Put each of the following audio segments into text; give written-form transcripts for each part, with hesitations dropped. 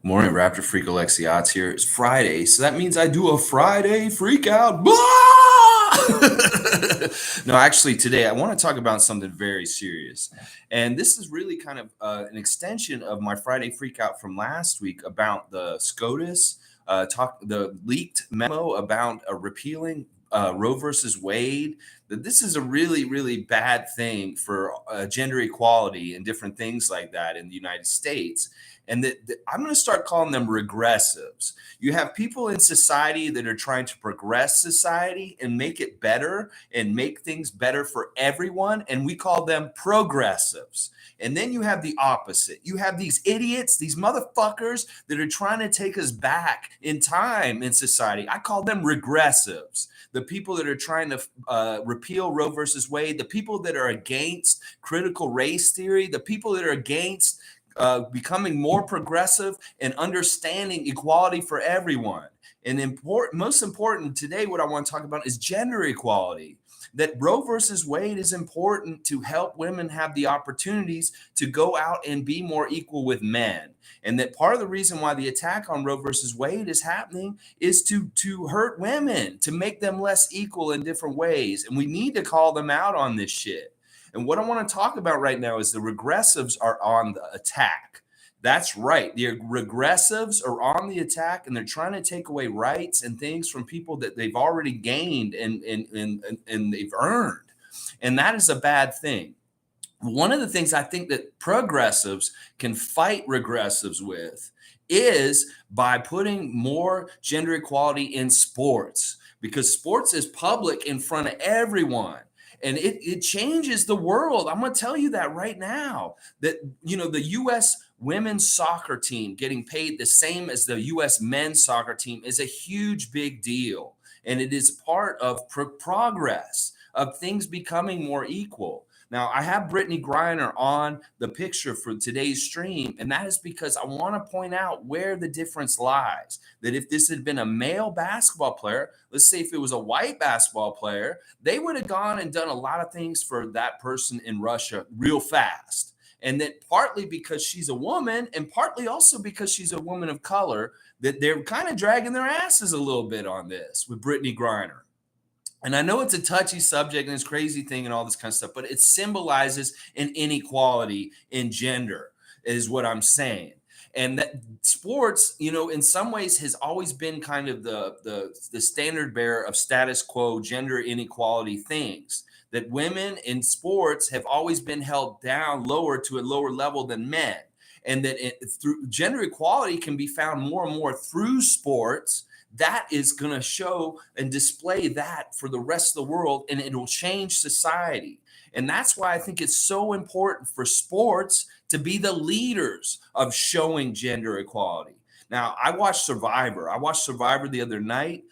Morning, Raptor Freak Alexiats here. It's Friday, so that means I do a Friday Freakout. No, actually, today I want to talk about something very serious. And this is really kind of an extension of my Friday Freakout from last week about the SCOTUS, the leaked memo about repealing Roe versus Wade. That this is a really, really bad thing for gender equality and different things like that in the United States. And that I'm going to start calling them regressives. You have people in society that are trying to progress society and make it better and make things better for everyone. And we call them progressives. And then you have the opposite. You have these idiots, these motherfuckers that are trying to take us back in time in society. I call them regressives. The people that are trying to repeal Roe versus Wade, the people that are against critical race theory, the people that are against becoming more progressive and understanding equality for everyone. And most important today, what I want to talk about is gender equality. That Roe versus Wade is important to help women have the opportunities to go out and be more equal with men. And that part of the reason why the attack on Roe versus Wade is happening is to hurt women, to make them less equal in different ways. And we need to call them out on this shit. And what I want to talk about right now is the regressives are on the attack. That's right. The regressives are on the attack and they're trying to take away rights and things from people that they've already gained and they've earned. And that is a bad thing. One of the things I think that progressives can fight regressives with is by putting more gender equality in sports, because sports is public in front of everyone. And it changes the world. I'm going to tell you that right now, that, the U.S. women's soccer team getting paid the same as the U.S. men's soccer team is a huge, big deal. And it is part of progress, of things becoming more equal. Now, I have Brittney Griner on the picture for today's stream, and that is because I want to point out where the difference lies. That if this had been a male basketball player, let's say if it was a white basketball player, they would have gone and done a lot of things for that person in Russia real fast. And that partly because she's a woman and partly also because she's a woman of color, that they're kind of dragging their asses a little bit on this with Brittney Griner. And I know it's a touchy subject and it's crazy thing and all this kind of stuff, but it symbolizes an inequality in gender, is what I'm saying. And that sports, in some ways has always been kind of the standard bearer of status quo gender inequality things. That women in sports have always been held down lower to a lower level than men. And that through gender equality can be found more and more through sports. That is going to show and display that for the rest of the world, and it will change society. And that's why I think it's so important for sports to be the leaders of showing gender equality. Now, I watched Survivor. I watched Survivor the other night,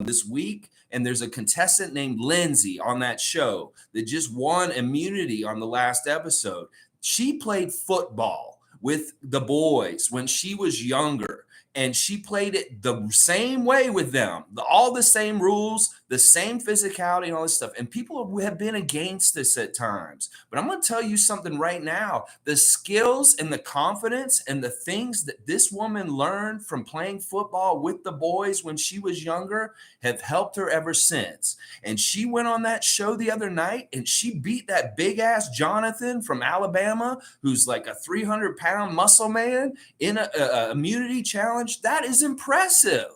this week, and there's a contestant named Lindsay on that show that just won immunity on the last episode. She played football with the boys when she was younger. And she played it the same way with them, all the same rules, the same physicality and all this stuff. And people have been against this at times. But I'm going to tell you something right now. The skills and the confidence and the things that this woman learned from playing football with the boys when she was younger have helped her ever since. And she went on that show the other night and she beat that big ass Jonathan from Alabama, who's like a 300-pound muscle man in a immunity challenge. That is impressive.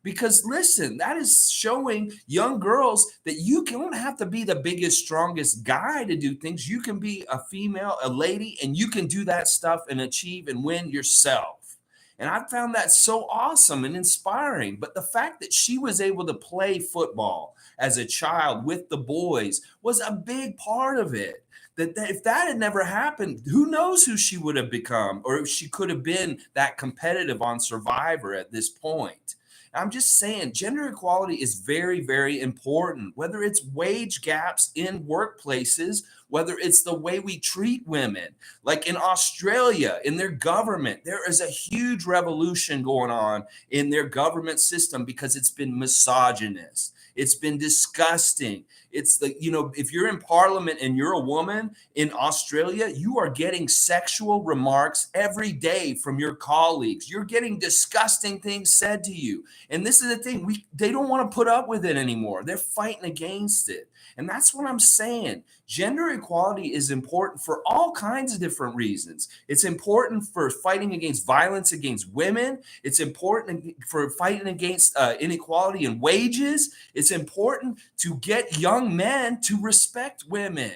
Because listen, that is showing young girls that you don't have to be the biggest, strongest guy to do things. You can be a female, a lady, and you can do that stuff and achieve and win yourself. And I found that so awesome and inspiring. But the fact that she was able to play football as a child with the boys was a big part of it. That if that had never happened, who knows who she would have become, or if she could have been that competitive on Survivor at this point. I'm just saying gender equality is very, very important, whether it's wage gaps in workplaces, whether it's the way we treat women. Like in Australia, in their government, there is a huge revolution going on in their government system because it's been misogynist. It's been disgusting. It's the, if you're in parliament and you're a woman in Australia, you are getting sexual remarks every day from your colleagues. You're getting disgusting things said to you. And this is the thing, they don't want to put up with it anymore. They're fighting against it. And that's what I'm saying. Gender equality is important for all kinds of different reasons. It's important for fighting against violence against women. It's important for fighting against inequality in wages. It's important to get young men to respect women.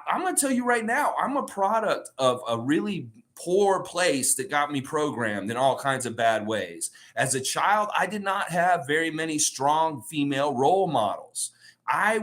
I'm going to tell you right now, I'm a product of a really poor place that got me programmed in all kinds of bad ways. As a child, I did not have very many strong female role models. I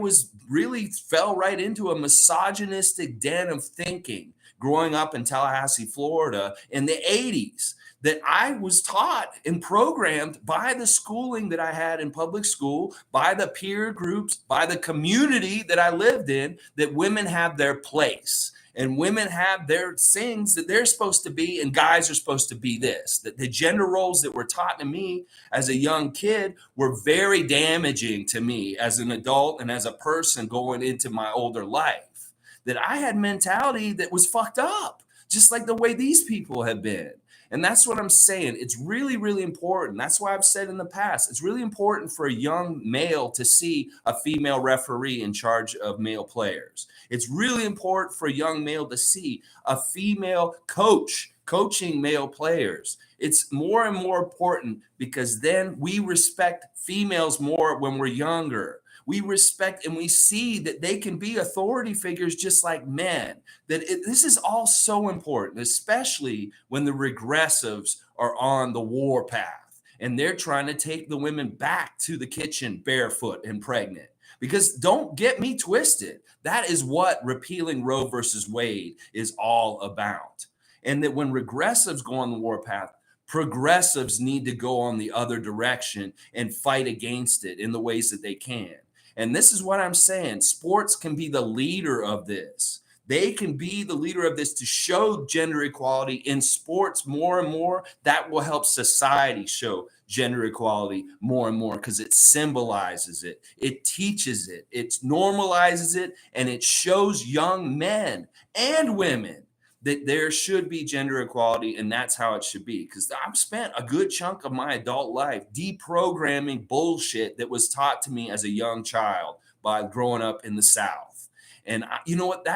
fell right into a misogynistic den of thinking growing up in Tallahassee, Florida in the 80s, that I was taught and programmed by the schooling that I had in public school, by the peer groups, by the community that I lived in, that women have their place. And women have their things that they're supposed to be, and guys are supposed to be this. That the gender roles that were taught to me as a young kid were very damaging to me as an adult and as a person going into my older life. That I had mentality that was fucked up, just like the way these people have been. And that's what I'm saying. It's really, really important. That's why I've said in the past, it's really important for a young male to see a female referee in charge of male players. It's really important for a young male to see a female coach coaching male players. It's more and more important because then we respect females more when we're younger. We respect and we see that they can be authority figures just like men. This is all so important, especially when the regressives are on the war path and they're trying to take the women back to the kitchen barefoot and pregnant. Because don't get me twisted, that is what repealing Roe versus Wade is all about. And that when regressives go on the war path, progressives need to go on the other direction and fight against it in the ways that they can. And this is what I'm saying. Sports can be the leader of this. They can be the leader of this to show gender equality in sports more and more. That will help society show gender equality more and more because it symbolizes it, it teaches it, it normalizes it, and it shows young men and women that there should be gender equality, and that's how it should be. Because I've spent a good chunk of my adult life deprogramming bullshit that was taught to me as a young child by growing up in the South. And you know what?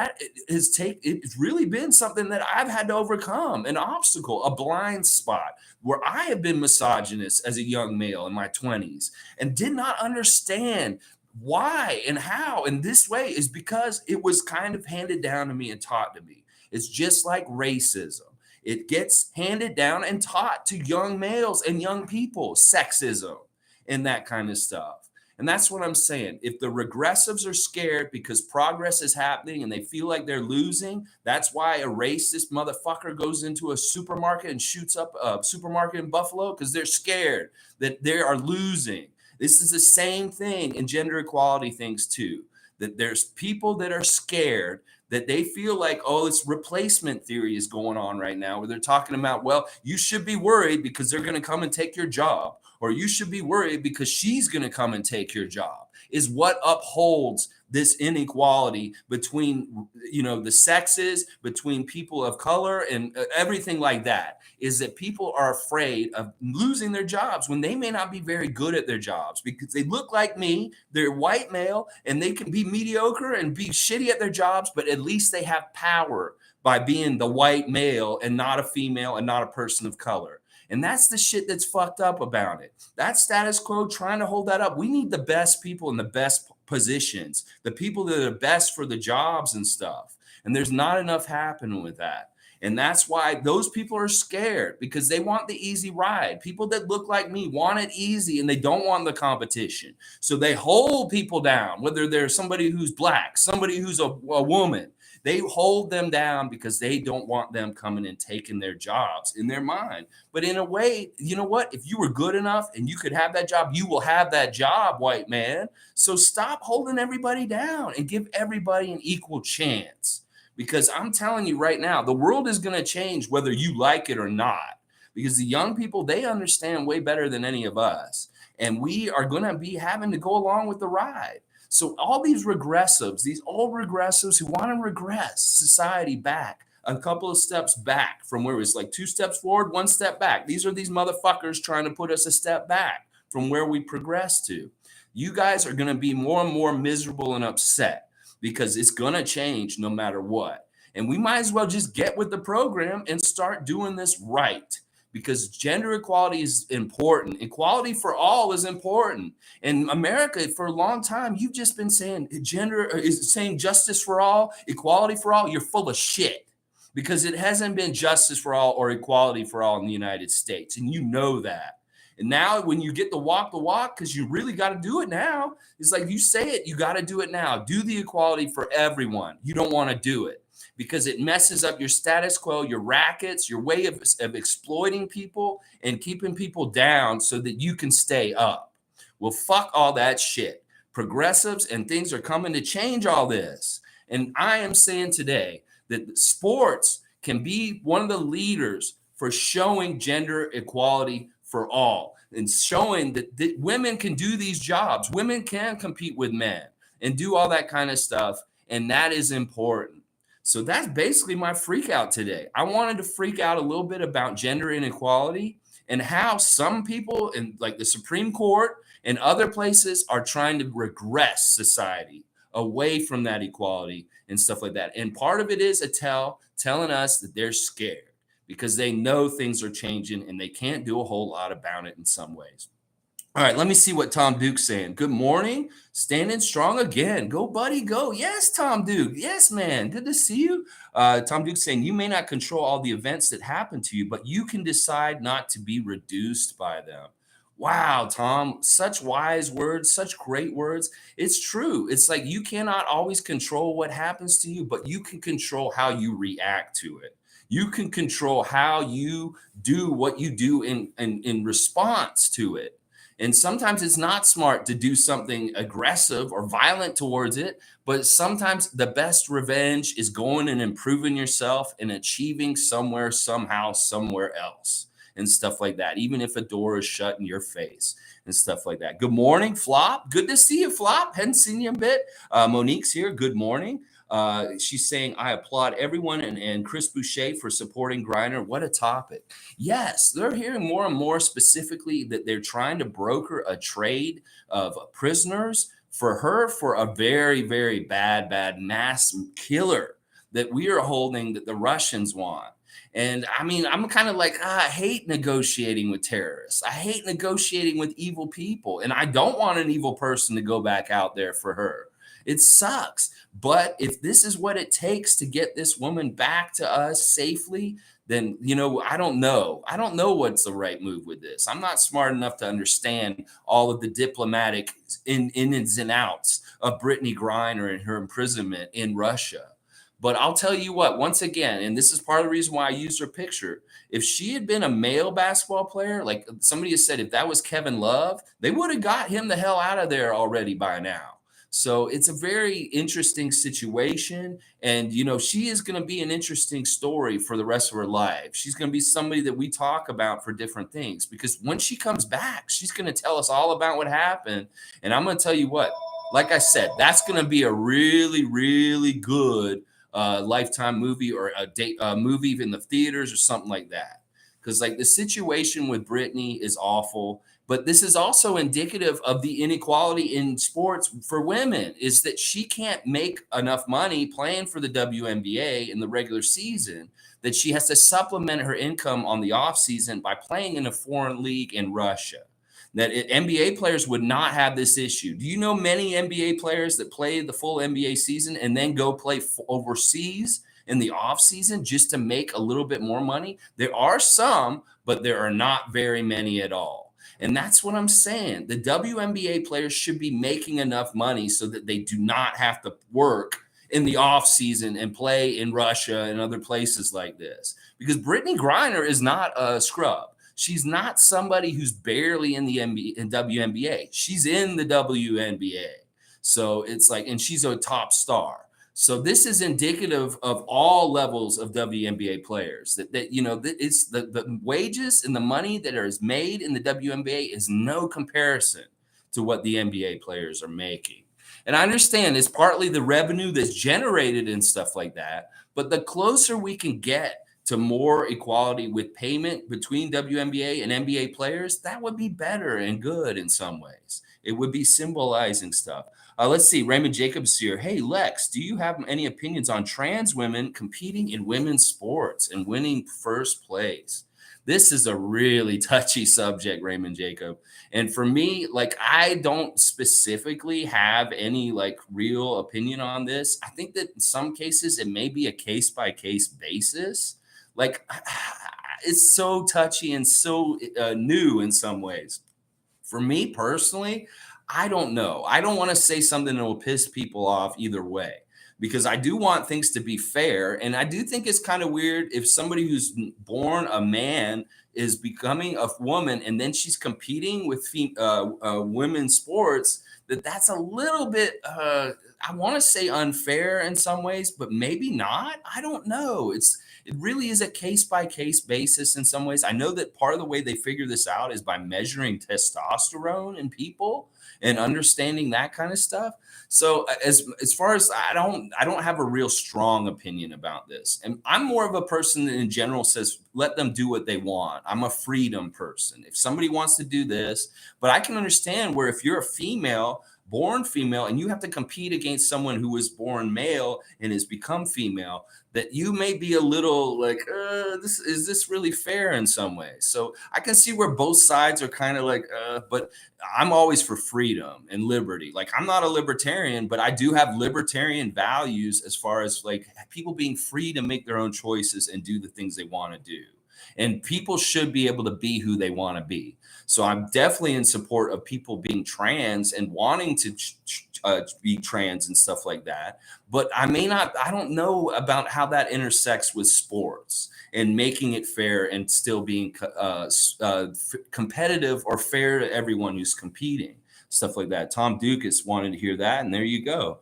It's really been something that I've had to overcome, an obstacle, a blind spot, where I have been misogynist as a young male in my 20s and did not understand why and how in this way is because it was kind of handed down to me and taught to me. It's just like racism. It gets handed down and taught to young males and young people, sexism and that kind of stuff. And that's what I'm saying. If the regressives are scared because progress is happening and they feel like they're losing, that's why a racist motherfucker goes into a supermarket and shoots up a supermarket in Buffalo, because they're scared that they are losing. This is the same thing in gender equality things too, that there's people that are scared that they feel like, oh, it's replacement theory is going on right now, where they're talking about, well, you should be worried because they're going to come and take your job, or you should be worried because she's going to come and take your job, is what upholds this inequality between, the sexes, between people of color and everything like that, is that people are afraid of losing their jobs when they may not be very good at their jobs because they look like me, they're white male, and they can be mediocre and be shitty at their jobs, but at least they have power by being the white male and not a female and not a person of color. And that's the shit that's fucked up about it. That status quo, trying to hold that up. We need the best people in the best positions, the people that are best for the jobs and stuff. And there's not enough happening with that. And that's why those people are scared, because they want the easy ride. People that look like me want it easy and they don't want the competition. So they hold people down, whether they're somebody who's black, somebody who's a woman. They hold them down because they don't want them coming and taking their jobs in their mind. But in a way, you know what? If you were good enough and you could have that job, you will have that job, white man. So stop holding everybody down and give everybody an equal chance. Because I'm telling you right now, the world is going to change whether you like it or not. because the young people, they understand way better than any of us. And we are going to be having to go along with the ride. So all these regressives, these old regressives who want to regress society back a couple of steps back from where it was like 2 steps forward, 1 step back. These are these motherfuckers trying to put us a step back from where we progressed to. You guys are going to be more and more miserable and upset because it's going to change no matter what. And we might as well just get with the program and start doing this right, because gender equality is important. Equality for all is important. In America, for a long time, you've just been saying gender is saying justice for all, equality for all. You're full of shit, because it hasn't been justice for all or equality for all in the United States. And you know that. And now when you get to walk the walk, because you really got to do it now, it's like you say it, you got to do it now. Do the equality for everyone. You don't want to do it because it messes up your status quo, your rackets, your way of exploiting people and keeping people down so that you can stay up. Well, fuck all that shit. Progressives and things are coming to change all this. And I am saying today that sports can be one of the leaders for showing gender equality for all and showing that women can do these jobs. Women can compete with men and do all that kind of stuff. And that is important. So that's basically my freak out today. I wanted to freak out a little bit about gender inequality and how some people in like the Supreme Court and other places are trying to regress society away from that equality and stuff like that. And part of it is telling us that they're scared because they know things are changing and they can't do a whole lot about it in some ways. All right, let me see what Tom Duke's saying. Good morning. Standing strong again. Go, buddy, go. Yes, Tom Duke. Yes, man. Good to see you. Tom Duke's saying, you may not control all the events that happen to you, but you can decide not to be reduced by them. Wow, Tom, such wise words, such great words. It's true. It's like you cannot always control what happens to you, but you can control how you react to it. You can control how you do what you do in response to it. And sometimes it's not smart to do something aggressive or violent towards it, but sometimes the best revenge is going and improving yourself and achieving somewhere, somehow, somewhere else and stuff like that, even if a door is shut in your face and stuff like that. Good morning, Flop. Good to see you, Flop. Hadn't seen you a bit. Monique's here. Good morning. She's saying, I applaud everyone and Chris Boucher for supporting Griner. What a topic. Yes, they're hearing more and more specifically that they're trying to broker a trade of prisoners for her for a very, very bad mass killer that we are holding that the Russians want. And I mean, I'm kind of like, I hate negotiating with terrorists. I hate negotiating with evil people. And I don't want an evil person to go back out there for her. It sucks. But if this is what it takes to get this woman back to us safely, then, you know, I don't know. I don't know what's the right move with this. I'm not smart enough to understand all of the diplomatic ins and outs of Brittney Griner and her imprisonment in Russia. But I'll tell you what, once again, and this is part of the reason why I used her picture. If she had been a male basketball player, like somebody has said, if that was Kevin Love, they would have got him the hell out of there already by now. So it's a very interesting situation. And, you know, she is going to be an interesting story for the rest of her life. She's going to be somebody that we talk about for different things, because when she comes back, she's going to tell us all about what happened. And I'm going to tell you what, like I said, that's going to be a really, really good Lifetime movie or a movie in the theaters or something like that. Because like the situation with Brittney is awful. But this is also indicative of the inequality in sports for women, is that she can't make enough money playing for the WNBA in the regular season, that she has to supplement her income on the offseason by playing in a foreign league in Russia. That NBA players would not have this issue. Do you know many NBA players that play the full NBA season and then go play overseas in the offseason just to make a little bit more money? There are some, but there are not very many at all. And that's what I'm saying. The WNBA players should be making enough money so that they do not have to work in the off season and play in Russia and other places like this. Because Brittney Griner is not a scrub. She's not somebody who's barely in the WNBA. She's in the WNBA. So it's like, and she's a top star. So this is indicative of all levels of WNBA players. It's the wages and the money that is made in the WNBA is no comparison to what the NBA players are making. And I understand it's partly the revenue that's generated and stuff like that. But the closer we can get to more equality with payment between WNBA and NBA players, that would be better and good in some ways. It would be symbolizing stuff. Let's see, Raymond Jacobs here. Hey, Lex, do you have any opinions on trans women competing in women's sports and winning first place? This is a really touchy subject, Raymond Jacob. And for me, like, I don't specifically have any like real opinion on this. I think that in some cases it may be a case by case basis. Like, it's so touchy and so new in some ways. For me personally, I don't know. I don't want to say something that will piss people off either way because I do want things to be fair. And I do think it's kind of weird if somebody who's born a man is becoming a woman and then she's competing with women's sports, that's a little bit, I want to say unfair in some ways, but maybe not. I don't know. It really is a case by case basis in some ways. I know that part of the way they figure this out is by measuring testosterone in people and understanding that kind of stuff. So as far as I don't have a real strong opinion about this. And I'm more of a person that in general says let them do what they want. I'm a freedom person. If somebody wants to do this, but I can understand where if you're a female, born female, and you have to compete against someone who was born male and has become female, that you may be a little like, is this really fair in some ways? So I can see where both sides are kind of like, but I'm always for freedom and liberty. Like, I'm not a libertarian, but I do have libertarian values as far as like people being free to make their own choices and do the things they want to do. And people should be able to be who they want to be. So I'm definitely in support of people being trans and wanting to be trans and stuff like that. But I don't know about how that intersects with sports and making it fair and still being competitive or fair to everyone who's competing, stuff like that. Tom Dukas wanted to hear that, and there you go.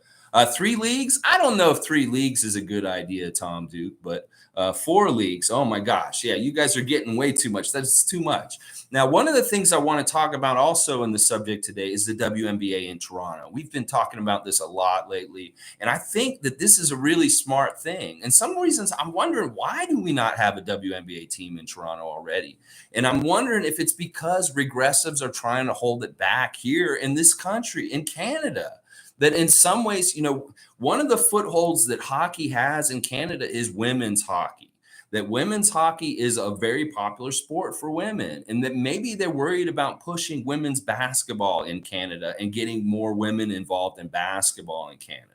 3 leagues? I don't know if 3 leagues is a good idea, Tom Duke, but 4 leagues. Oh my gosh. Yeah, you guys are getting way too much. That's too much. Now, one of the things I want to talk about also in the subject today is the WNBA in Toronto. We've been talking about this a lot lately, and I think that this is a really smart thing. And some reasons I'm wondering, why do we not have a WNBA team in Toronto already? And I'm wondering if it's because regressives are trying to hold it back here in this country, in Canada. That in some ways, one of the footholds that hockey has in Canada is women's hockey. That women's hockey is a very popular sport for women, and that maybe they're worried about pushing women's basketball in Canada and getting more women involved in basketball in Canada.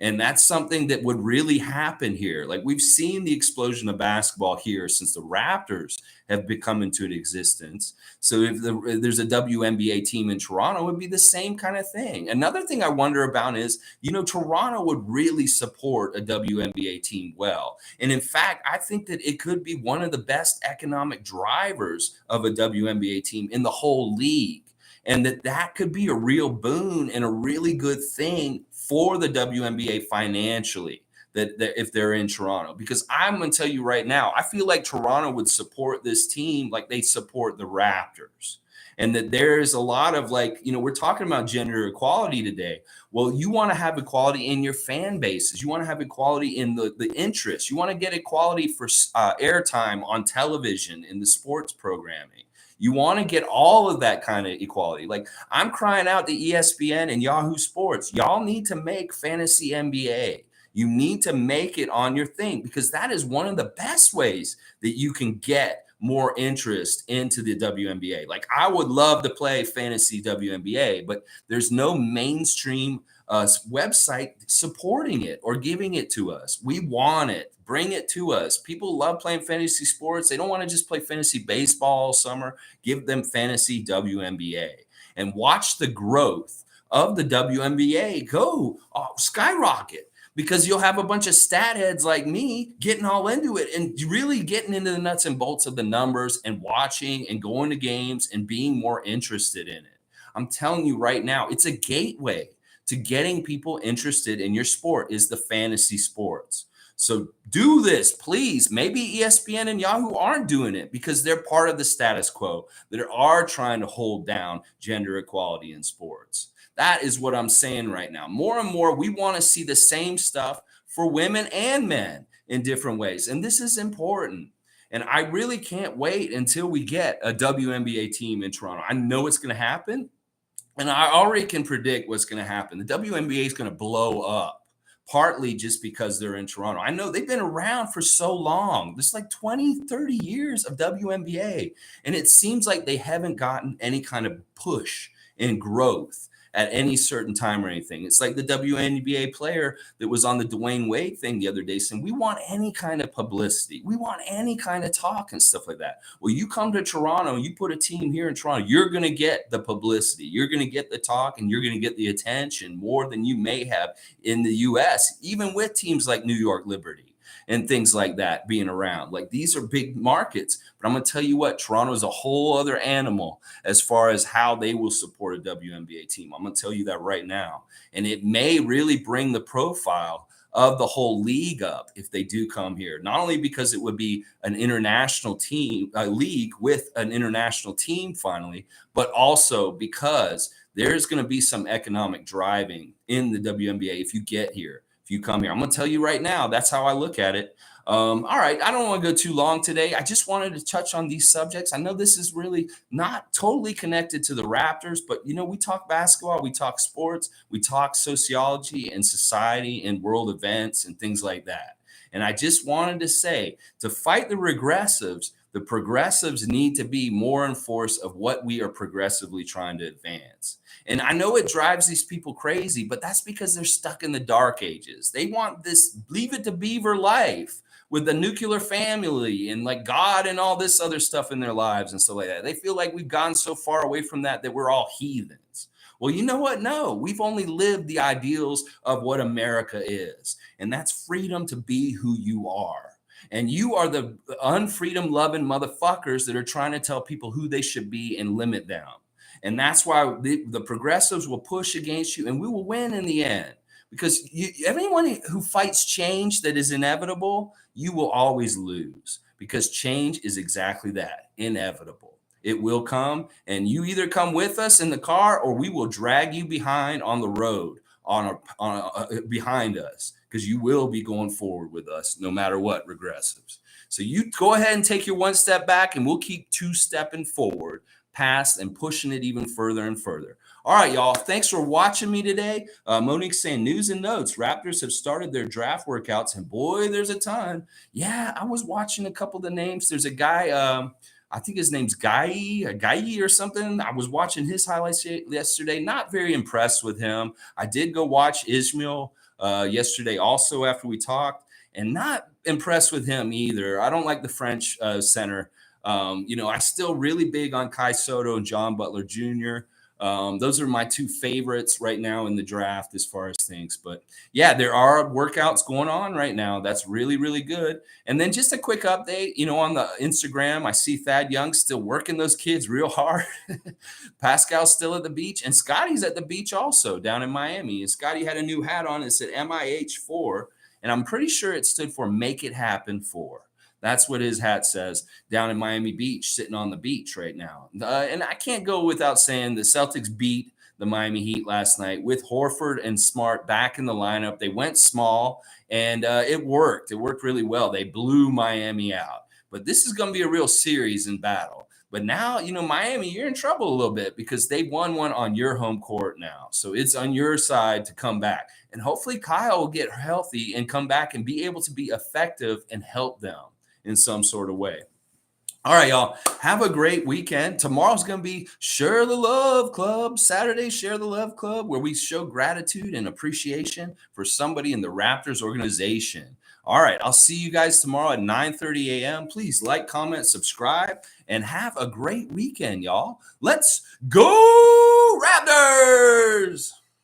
And that's something that would really happen here. Like, we've seen the explosion of basketball here since the Raptors have become into existence. So if there's a WNBA team in Toronto, it would be the same kind of thing. Another thing I wonder about is, Toronto would really support a WNBA team well. And in fact, I think that it could be one of the best economic drivers of a WNBA team in the whole league. And that could be a real boon and a really good thing for the WNBA financially, that if they're in Toronto. Because I'm going to tell you right now, I feel like Toronto would support this team like they support the Raptors. And that there's a lot of we're talking about gender equality today. Well, you want to have equality in your fan bases. You want to have equality in the interests. You want to get equality for airtime on television in the sports programming. You want to get all of that kind of equality. Like, I'm crying out to ESPN and Yahoo Sports. Y'all need to make fantasy NBA. You need to make it on your thing, because that is one of the best ways that you can get more interest into the WNBA. Like, I would love to play fantasy WNBA, but there's no mainstream website supporting it or giving it to us. We want it. Bring it to us. People love playing fantasy sports. They don't want to just play fantasy baseball all summer. Give them fantasy WNBA and watch the growth of the WNBA go skyrocket, because you'll have a bunch of stat heads like me getting all into it and really getting into the nuts and bolts of the numbers and watching and going to games and being more interested in it. I'm telling you right now, it's a gateway to getting people interested in your sport is the fantasy sports. So do this, please. Maybe ESPN and Yahoo aren't doing it because they're part of the status quo that are trying to hold down gender equality in sports. That is what I'm saying right now. More and more, we want to see the same stuff for women and men in different ways. And this is important. And I really can't wait until we get a WNBA team in Toronto. I know it's going to happen. And I already can predict what's going to happen. The WNBA is going to blow up, partly just because they're in Toronto. I know they've been around for so long. There's like 20, 30 years of WNBA. And it seems like they haven't gotten any kind of push in growth at any certain time or anything. It's like the WNBA player that was on the Dwayne Wade thing the other day saying, we want any kind of publicity. We want any kind of talk and stuff like that. Well, you come to Toronto, you put a team here in Toronto, you're going to get the publicity. You're going to get the talk and you're going to get the attention more than you may have in the US, even with teams like New York Liberty and things like that being around. Like, these are big markets, but I'm going to tell you what, Toronto is a whole other animal as far as how they will support a WNBA team. I'm going to tell you that right now. And it may really bring the profile of the whole league up if they do come here, not only because it would be an international team, a league with an international team finally, but also because there's going to be some economic driving in the WNBA if you get here. If you come here, I'm going to tell you right now, that's how I look at it. All right. I don't want to go too long today. I just wanted to touch on these subjects. I know this is really not totally connected to the Raptors, but, you know, we talk basketball, we talk sports, we talk sociology and society and world events and things like that. And I just wanted to say, to fight the regressives, the progressives need to be more in force of what we are progressively trying to advance. And I know it drives these people crazy, but that's because they're stuck in the dark ages. They want this leave it to beaver life with the nuclear family and like God and all this other stuff in their lives and stuff like that. They feel like we've gone so far away from that we're all heathens. Well, you know what? No, we've only lived the ideals of what America is. And that's freedom to be who you are. And you are the unfreedom loving motherfuckers that are trying to tell people who they should be and limit them. And that's why the progressives will push against you and we will win in the end. Because everyone who fights change that is inevitable, you will always lose. Because change is exactly that, inevitable. It will come, and you either come with us in the car or we will drag you behind on the road behind us, because you will be going forward with us no matter what, regressives. So you go ahead and take your one step back and we'll keep two-stepping forward past and pushing it even further and further. All right, y'all. Thanks for watching me today. Monique's saying news and notes. Raptors have started their draft workouts, and boy, there's a ton. Yeah, I was watching a couple of the names. There's a guy, I think his name's Guy or something. I was watching his highlights yesterday. Not very impressed with him. I did go watch Ishmael yesterday also after we talked, and not impressed with him either. I don't like the French center. I'm still really big on Kai Soto and John Butler Jr. Those are my two favorites right now in the draft as far as things. But yeah, there are workouts going on right now. That's really, really good. And then just a quick update, on the Instagram, I see Thad Young still working those kids real hard. Pascal's still at the beach, and Scotty's at the beach also down in Miami. And Scotty had a new hat on. It said MIH4, and I'm pretty sure it stood for Make It Happen 4. That's what his hat says down in Miami Beach, sitting on the beach right now. And I can't go without saying the Celtics beat the Miami Heat last night with Horford and Smart back in the lineup. They went small, and it worked. It worked really well. They blew Miami out. But this is going to be a real series and battle. But now, Miami, you're in trouble a little bit because they won one on your home court now. So it's on your side to come back. And hopefully Kyle will get healthy and come back and be able to be effective and help them in some sort of way. All right, y'all. Have a great weekend. Tomorrow's going to be Share the Love Club. Saturday, Share the Love Club, where we show gratitude and appreciation for somebody in the Raptors organization. All right, I'll see you guys tomorrow at 9:30 a.m. Please like, comment, subscribe, and have a great weekend, y'all. Let's go Raptors!